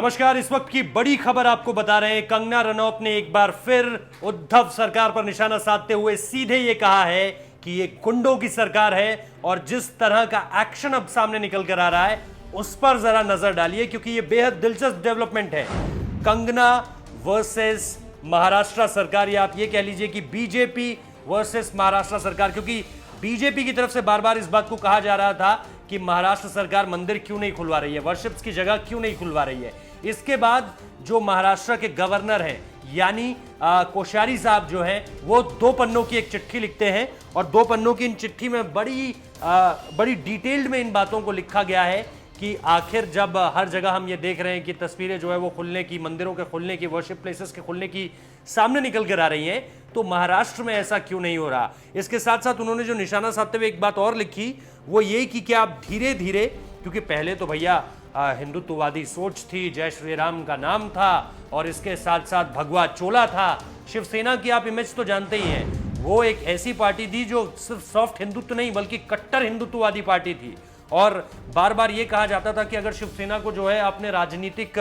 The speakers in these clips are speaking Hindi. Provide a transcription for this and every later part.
नमस्कार। इस वक्त की बड़ी खबर आपको बता रहे हैं। कंगना रनौत ने एक बार फिर उद्धव सरकार पर निशाना साधते हुए सीधे ये कहा है कि ये गुंडों की सरकार है और जिस तरह का एक्शन अब सामने निकल कर आ रहा है उस पर जरा नजर डालिए, क्योंकि ये बेहद दिलचस्प डेवलपमेंट है। कंगना वर्सेस महाराष्ट्र सरकार, या आप ये कह लीजिए कि बीजेपी वर्सेस महाराष्ट्र सरकार, क्योंकि बीजेपी की तरफ से बार बार इस बात को कहा जा रहा था कि महाराष्ट्र सरकार मंदिर क्यों नहीं खुलवा रही है, वर्शिप्स की जगह क्यों नहीं खुलवा रही है। इसके बाद जो महाराष्ट्र के गवर्नर हैं यानी कोश्यारी साहब जो हैं, वो 2 पन्नों की एक चिट्ठी लिखते हैं और 2 पन्नों की इन चिट्ठी में बड़ी डिटेल्ड में इन बातों को लिखा गया है कि आखिर जब हर जगह हम ये देख रहे हैं कि तस्वीरें जो है वो खुलने की, मंदिरों के खुलने की, वर्शिप प्लेसेस के खुलने की सामने निकल कर आ रही हैं, तो महाराष्ट्र में ऐसा क्यों नहीं हो रहा। इसके साथ साथ उन्होंने जो निशाना साधते हुए एक बात और लिखी वो ये कि क्या आप धीरे धीरे, क्योंकि पहले तो भैया हिंदुत्ववादी सोच थी, जय श्री राम का नाम था और इसके साथ साथ भगवा चोला था। शिवसेना की आप इमेज तो जानते ही हैं, वो एक ऐसी पार्टी थी जो सिर्फ सॉफ्ट हिंदुत्व नहीं बल्कि कट्टर हिंदुत्ववादी पार्टी थी। और बार बार ये कहा जाता था कि अगर शिवसेना को जो है अपने राजनीतिक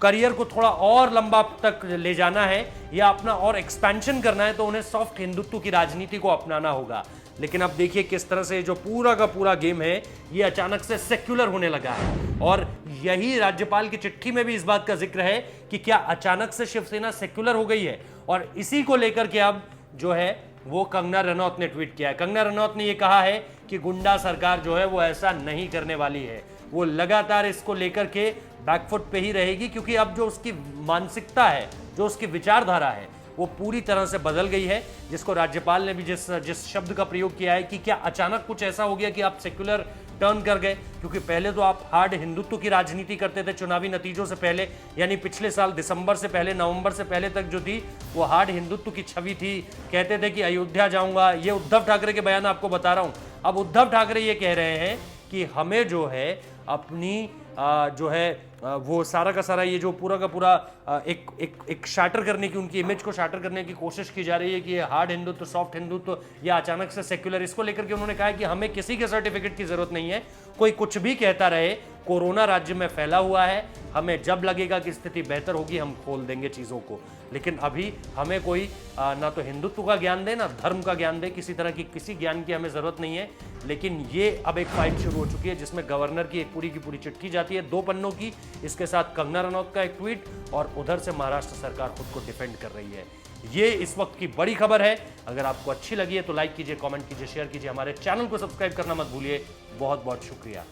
करियर को थोड़ा और लंबा तक ले जाना है या अपना और एक्सपेंशन करना है तो उन्हें सॉफ्ट हिंदुत्व की राजनीति को अपनाना होगा। लेकिन अब देखिए किस तरह से जो पूरा का पूरा गेम है ये अचानक से सेक्युलर होने लगा है। और यही राज्यपाल की चिट्ठी में भी इस बात का जिक्र है कि क्या अचानक से शिवसेना सेक्युलर हो गई है। और इसी को लेकर के अब जो है वो कंगना रनौत ने ट्वीट किया है। कंगना रनौत ने यह कहा है कि गुंडा सरकार जो है वो ऐसा नहीं करने वाली है, वो लगातार इसको लेकर के बैकफुट पे ही रहेगी, क्योंकि अब जो उसकी मानसिकता है, जो उसकी विचारधारा है वो पूरी तरह से बदल गई है। जिसको राज्यपाल ने भी जिस शब्द का प्रयोग किया है कि क्या अचानक कुछ ऐसा हो गया कि आप सेक्युलर टर्न कर गए, क्योंकि पहले तो आप हार्ड हिंदुत्व की राजनीति करते थे। चुनावी नतीजों से पहले यानी पिछले साल दिसंबर से पहले, नवंबर से पहले तक जो थी वो हार्ड हिंदुत्व की छवि थी। कहते थे कि अयोध्या जाऊंगा, ये उद्धव ठाकरे के बयान आपको बता रहा हूं। अब उद्धव ठाकरे ये कह रहे हैं कि हमें जो है अपनी जो है वो सारा का सारा ये जो पूरा का पूरा एक शाटर करने की, उनकी इमेज को शाटर करने की कोशिश की जा रही है कि ये हार्ड हिंदुत्व, सॉफ्ट हिंदुत्व या अचानक से सेक्युलर, इसको लेकर के उन्होंने कहा कि हमें किसी के सर्टिफिकेट की जरूरत नहीं है। कोई कुछ भी कहता रहे, कोरोना राज्य में फैला हुआ है, हमें जब लगेगा कि स्थिति बेहतर होगी हम खोल देंगे चीज़ों को। लेकिन अभी हमें कोई ना तो हिंदुत्व का ज्ञान दे ना धर्म का ज्ञान दे, किसी तरह की किसी ज्ञान की हमें ज़रूरत नहीं है। लेकिन ये अब एक फाइट शुरू हो चुकी है जिसमें गवर्नर की एक पूरी की पूरी चिट्ठी जाती है 2 पन्नों की, इसके साथ कंगना रनौत का एक ट्वीट और उधर से महाराष्ट्र सरकार खुद को डिफेंड कर रही है। ये इस वक्त की बड़ी खबर है। अगर आपको अच्छी लगी है तो लाइक कीजिए, कमेंट कीजिए, शेयर कीजिए, हमारे चैनल को सब्सक्राइब करना मत भूलिए। बहुत बहुत शुक्रिया।